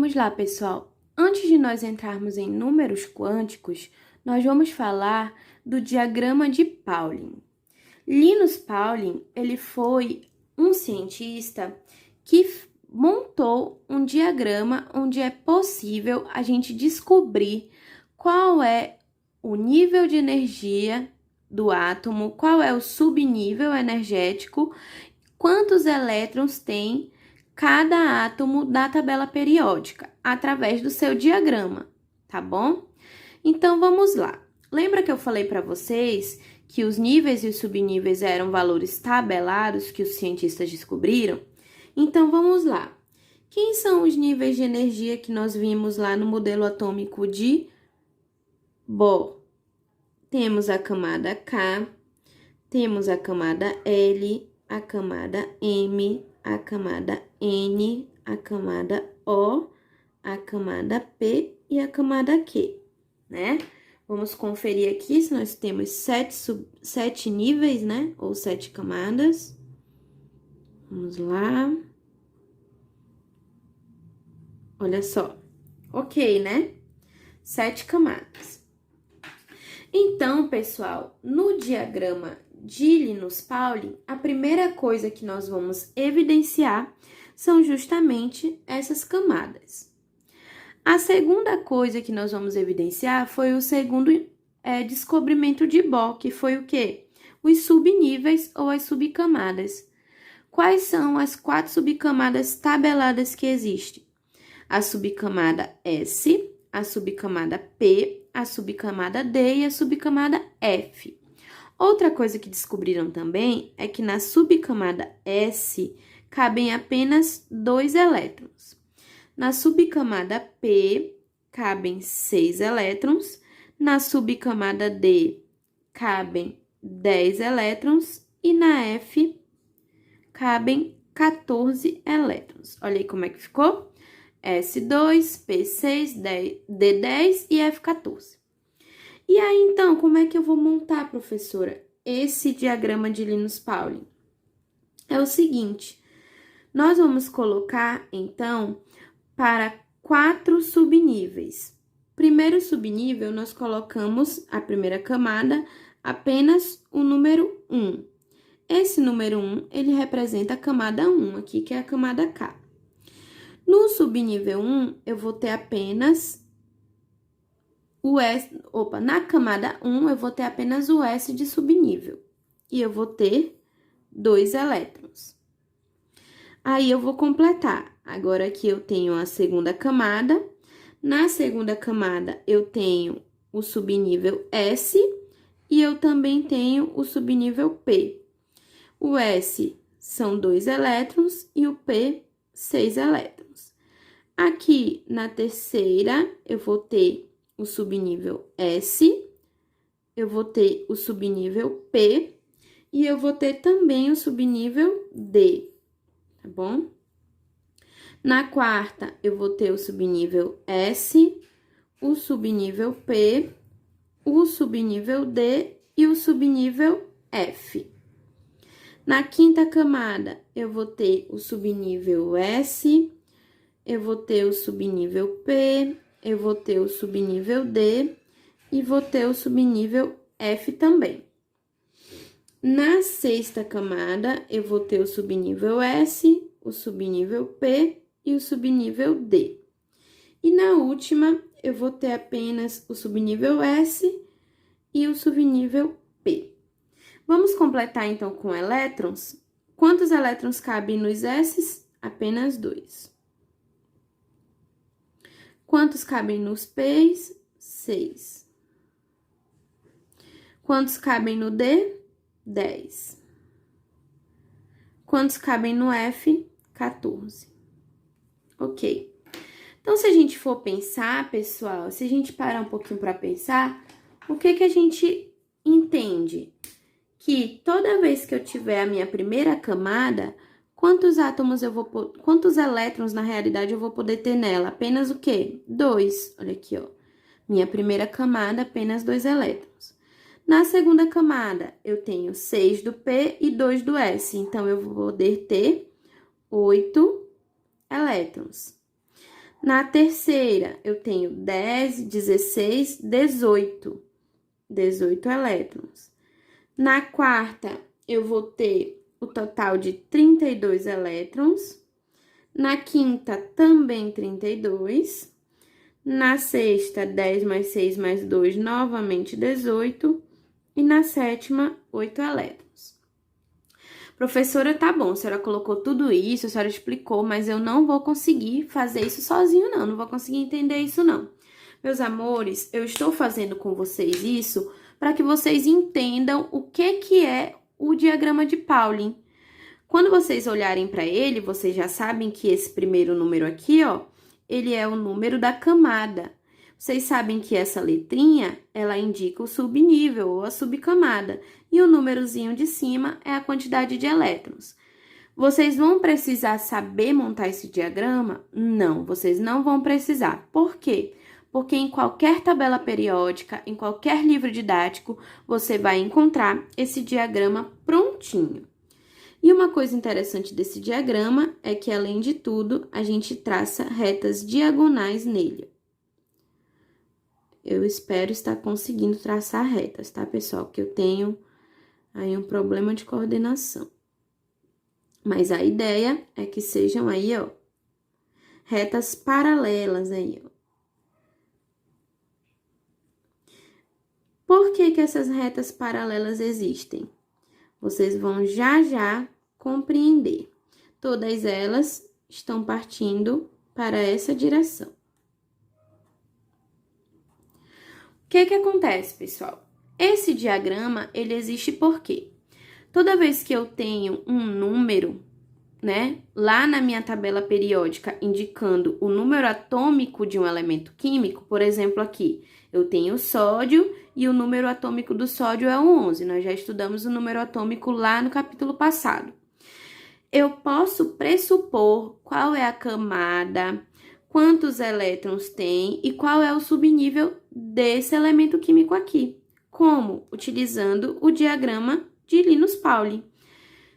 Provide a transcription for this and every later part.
vamos lá, pessoal. Antes de nós entrarmos em números quânticos, nós vamos falar do diagrama de Pauling. Linus Pauling, ele foi um cientista que montou um diagrama onde é possível a gente descobrir qual é o nível de energia do átomo, qual é o subnível energético, quantos elétrons tem cada átomo da tabela periódica, através do seu diagrama, tá bom? Então, vamos lá. Lembra que eu falei para vocês que os níveis e os subníveis eram valores tabelados que os cientistas descobriram? Então, vamos lá. Quem são os níveis de energia que nós vimos lá no modelo atômico de Bohr? Temos a camada K, temos a camada L, a camada M, a camada N, a camada O, a camada P e a camada Q, né? Vamos conferir aqui se nós temos sete níveis, né? Ou 7 camadas. Vamos lá. Olha só. Ok, né? 7 camadas. Então, pessoal, no diagrama de Linus Pauling, a primeira coisa que nós vamos evidenciar são justamente essas camadas. A segunda coisa que nós vamos evidenciar foi o segundo descobrimento de Bohr, que foi o quê? Os subníveis ou as subcamadas. Quais são as 4 subcamadas tabeladas que existem? A subcamada S, a subcamada P, a subcamada D e a subcamada F. Outra coisa que descobriram também é que na subcamada S cabem apenas 2 elétrons. Na subcamada P cabem 6 elétrons. Na subcamada D cabem 10 elétrons. E na F cabem 14 elétrons. Olha aí como é que ficou. S2, P6, D10 e F14. E aí, então, como é que eu vou montar, professora, esse diagrama de Linus Pauling? É o seguinte, nós vamos colocar, então, para 4 subníveis. Primeiro subnível, nós colocamos a primeira camada, apenas o número 1. Esse número 1, ele representa a camada 1 aqui, que é a camada K. No subnível 1, eu vou ter apenas o S... na camada 1, eu vou ter apenas o S de subnível. E eu vou ter 2 elétrons. Aí, eu vou completar. Agora, aqui eu tenho a segunda camada. Na segunda camada, eu tenho o subnível S e eu também tenho o subnível P. O S são 2 elétrons e o P, 6 elétrons. Aqui, na terceira, eu vou ter o subnível S, eu vou ter o subnível P e eu vou ter também o subnível D, tá bom? Na quarta, eu vou ter o subnível S, o subnível P, o subnível D e o subnível F. Na quinta camada, eu vou ter o subnível S, eu vou ter o subnível P, eu vou ter o subnível D e vou ter o subnível F também. Na sexta camada, eu vou ter o subnível S, o subnível P e o subnível D. E na última, eu vou ter apenas o subnível S e o subnível P. Vamos completar, então, com elétrons? Quantos elétrons cabem nos S? Apenas 2. Quantos cabem nos P's? 6. Quantos cabem no D? 10. Quantos cabem no F? 14. Ok. Então, se a gente for pensar, pessoal, se a gente parar um pouquinho para pensar, o que a gente entende? Que toda vez que eu tiver a minha primeira camada, quantos átomos eu vou... Quantos elétrons, na realidade, eu vou poder ter nela? Apenas o quê? 2. Olha aqui, ó. Minha primeira camada, apenas 2 elétrons. Na segunda camada, eu tenho 6 do P e 2 do S. Então, eu vou poder ter 8 elétrons. Na terceira, eu tenho 10, 16, 18. 18 elétrons. Na quarta, eu vou ter o total de 32 elétrons. Na quinta, também 32. Na sexta, 10 mais 6 mais 2, novamente 18. E na sétima, 8 elétrons. Professora, tá bom, a senhora colocou tudo isso, a senhora explicou, mas eu não vou conseguir fazer isso sozinho, não vou conseguir entender isso, não. Meus amores, eu estou fazendo com vocês isso para que vocês entendam o que é o diagrama de Pauling. Quando vocês olharem para ele, vocês já sabem que esse primeiro número aqui, ó, ele é o número da camada. Vocês sabem que essa letrinha, ela indica o subnível ou a subcamada. E o númerozinho de cima é a quantidade de elétrons. Vocês vão precisar saber montar esse diagrama? Não, vocês não vão precisar. Por quê? Porque em qualquer tabela periódica, em qualquer livro didático, você vai encontrar esse diagrama prontinho. E uma coisa interessante desse diagrama é que, além de tudo, a gente traça retas diagonais nele. Eu espero estar conseguindo traçar retas, tá, pessoal? Porque eu tenho aí um problema de coordenação. Mas a ideia é que sejam aí, ó, retas paralelas aí, ó. Por que essas retas paralelas existem? Vocês vão já compreender. Todas elas estão partindo para essa direção. O que acontece, pessoal? Esse diagrama, ele existe por quê? Toda vez que eu tenho um número, né, lá na minha tabela periódica, indicando o número atômico de um elemento químico, por exemplo, aqui, eu tenho o sódio e o número atômico do sódio é o 11. Nós já estudamos o número atômico lá no capítulo passado. Eu posso pressupor qual é a camada, quantos elétrons tem e qual é o subnível desse elemento químico aqui. Como? Utilizando o diagrama de Linus Pauling.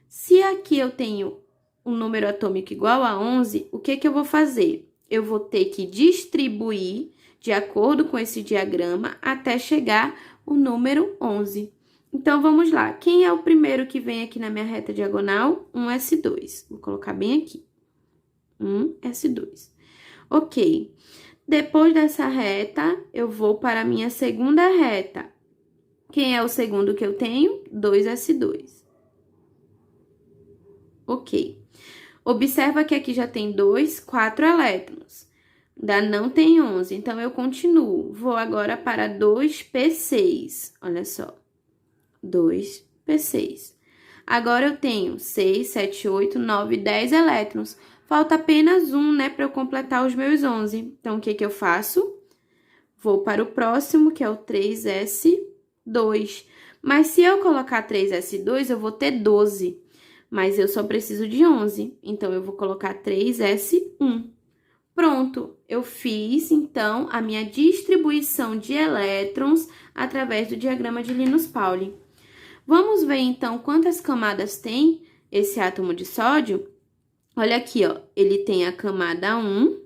Se aqui eu tenho um número atômico igual a 11, o que eu vou fazer? Eu vou ter que distribuir de acordo com esse diagrama até chegar o número 11. Então, vamos lá. Quem é o primeiro que vem aqui na minha reta diagonal? 1S2. Vou colocar bem aqui. 1S2. Ok. Depois dessa reta, eu vou para a minha segunda reta. Quem é o segundo que eu tenho? 2S2. Ok. Observa que aqui já tem 4 elétrons. Ainda não tem 11, então eu continuo. Vou agora para 2P6. Olha só. 2P6. Agora eu tenho 6, 7, 8, 9, 10 elétrons. Falta apenas um, né, para eu completar os meus 11. Então, o que eu faço? Vou para o próximo, que é o 3S2. Mas se eu colocar 3S2, eu vou ter 12. Mas eu só preciso de 11. Então, eu vou colocar 3S1. Pronto, eu fiz, então, a minha distribuição de elétrons através do diagrama de Linus Pauling. Vamos ver, então, quantas camadas tem esse átomo de sódio? Olha aqui, ó, ele tem a camada 1,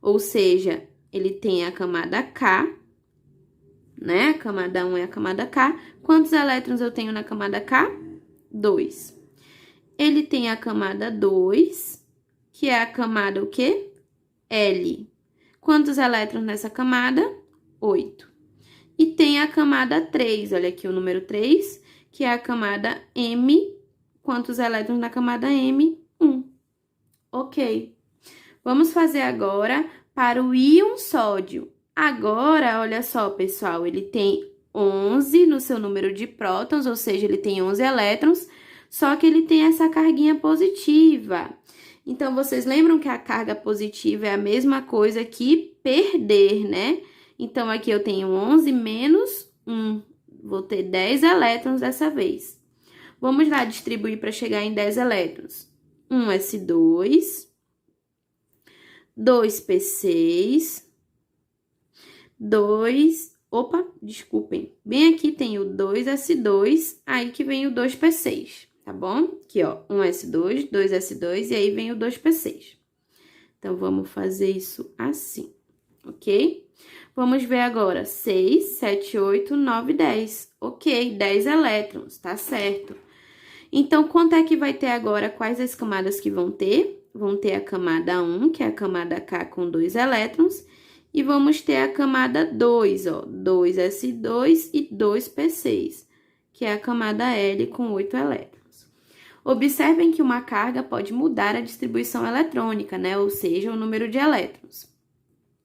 ou seja, ele tem a camada K, né? A camada 1 é a camada K. Quantos elétrons eu tenho na camada K? 2. Ele tem a camada 2, que é a camada o quê? L. Quantos elétrons nessa camada? 8. E tem a camada 3, olha aqui o número 3, que é a camada M. Quantos elétrons na camada M? 1. Ok. Vamos fazer agora para o íon sódio. Agora, olha só, pessoal, ele tem 11 no seu número de prótons, ou seja, ele tem 11 elétrons, só que ele tem essa carguinha positiva. Então, vocês lembram que a carga positiva é a mesma coisa que perder, né? Então, aqui eu tenho 11 menos 1. Vou ter 10 elétrons dessa vez. Vamos lá distribuir para chegar em 10 elétrons. 1S2, 2P6, 2... Opa, desculpem. Bem aqui tem o 2S2, aí que vem o 2P6. Tá bom? Aqui, ó, 1S2, 2S2 e aí vem o 2P6. Então, vamos fazer isso assim, ok? Vamos ver agora, 6, 7, 8, 9, 10. Ok, 10 elétrons, tá certo. Então, quanto é que vai ter agora? Quais as camadas que vão ter? Vão ter a camada 1, que é a camada K com 2 elétrons, e vamos ter a camada 2, ó, 2s2 e 2p6, que é a camada L com 8 elétrons. Observem que uma carga pode mudar a distribuição eletrônica, né? Ou seja, o número de elétrons.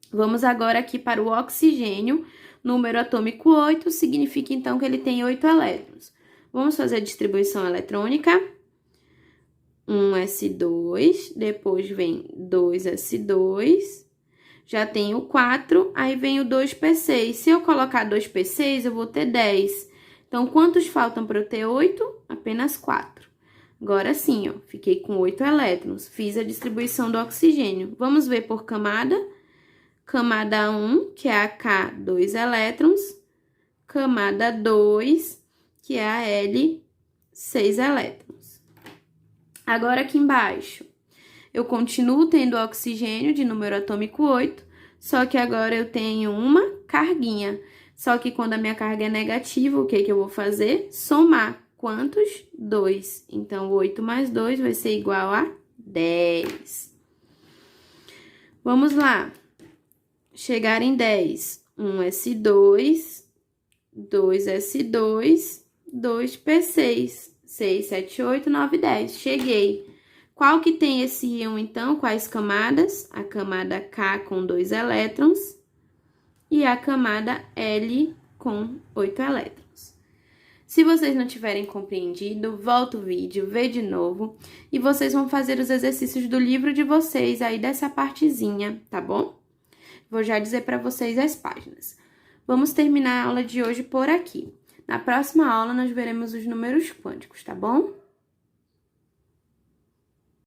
Vamos agora aqui para o oxigênio, número atômico 8, significa então que ele tem 8 elétrons. Vamos fazer a distribuição eletrônica. 1s2, depois vem 2s2, já tenho 4, aí vem o 2p6. Se eu colocar 2p6, eu vou ter 10. Então, quantos faltam para eu ter 8? Apenas 4. Agora sim, ó, fiquei com 8 elétrons. Fiz a distribuição do oxigênio. Vamos ver por camada. Camada 1, que é a K, 2 elétrons. Camada 2, que é a L, 6 elétrons. Agora aqui embaixo, eu continuo tendo oxigênio de número atômico 8, só que agora eu tenho uma carguinha. Só que quando a minha carga é negativa, o que que eu vou fazer? Somar. Quantos? 2. Então, 8 mais 2 vai ser igual a 10. Vamos lá. Chegar em 10. 1s2, 2s2, 2p6. 6, 7, 8, 9, 10. Cheguei. Qual que tem esse íon, então? Quais camadas? A camada K com 2 elétrons e a camada L com 8 elétrons. Se vocês não tiverem compreendido, volta o vídeo, vê de novo e vocês vão fazer os exercícios do livro de vocês aí dessa partezinha, tá bom? Vou já dizer para vocês as páginas. Vamos terminar a aula de hoje por aqui. Na próxima aula, nós veremos os números quânticos, tá bom?